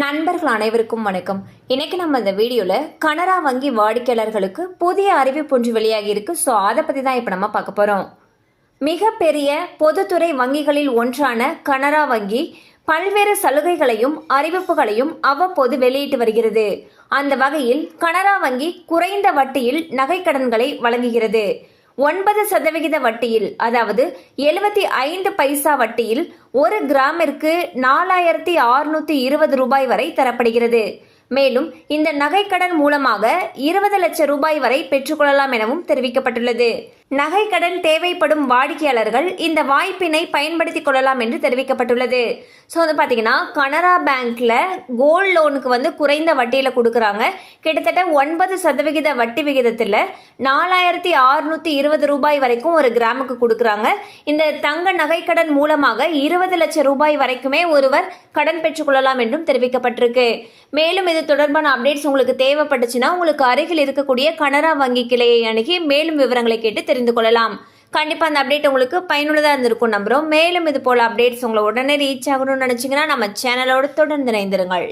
நண்பர்கள் அனைவருக்கும் வணக்கம். இன்னைக்கு நம்ம இந்த வீடியோல கனரா வங்கி வாடிக்கையாளர்களுக்கு புதிய அறிவிப்பு ஒன்று வெளியாகி இருக்கு. ஸோ அதை பத்தி தான் இப்ப நம்ம பார்க்க போறோம். மிகப்பெரிய பொதுத்துறை வங்கிகளில் ஒன்றான கனரா வங்கி பல்வேறு சலுகைகளையும் அறிவிப்புகளையும் அவ்வப்போது வெளியிட்டு வருகிறது. அந்த வகையில் கனரா வங்கி குறைந்த வட்டியில் நகைக்கடன்களை வழங்குகிறது. 9% வட்டியில், அதாவது 75 பைசா வட்டியில் 1 கிராமிற்கு 4620 ரூபாய் வரை தரப்படுகிறது. மேலும் இந்த நகைக்கடன் மூலமாக 20 லட்சம் ரூபாய் வரை பெற்றுக்கொள்ளலாம் எனவும் தெரிவிக்கப்பட்டுள்ளது. நகைக்கடன் தேவைப்படும் வாடிக்கையாளர்கள் இந்த வாய்ப்பினை பயன்படுத்திக் கொள்ளலாம் என்று தெரிவிக்கப்பட்டுள்ளது. ஸோ வந்து பார்த்தீங்கன்னா கனரா பேங்க்ல கோல்டு லோனுக்கு குறைந்த வட்டியில் கொடுக்குறாங்க. கிட்டத்தட்ட 9% வட்டி விகிதத்தில் 4620 ரூபாய் வரைக்கும் 1 கிராமுக்கு கொடுக்குறாங்க. இந்த தங்க நகைக்கடன் மூலமாக 20 லட்சம் ரூபாய் வரைக்குமே ஒருவர் கடன் பெற்றுக்கொள்ளலாம் என்றும் தெரிவிக்கப்பட்டிருக்கு. மேலும் இது தொடர்பான அப்டேட்ஸ் உங்களுக்கு தேவைப்பட்டுச்சுன்னா உங்களுக்கு அருகில் இருக்கக்கூடிய கனரா வங்கி கிளையை அணுகி மேலும் விவரங்களை கேட்டு தெரிந்து கொள்ளலாம். கண்டிப்பா அந்த அப்டேட் உங்களுக்கு பயனுள்ளதா இருந்திருக்கும் நம்புறோம். மேலும் இது போல அப்டேட்ஸ் உங்களை உடனே ரீச் ஆகணும்னு நினைச்சீங்கன்னா நம்ம சேனலோடு தொடர்ந்து இணைந்திருங்கள்.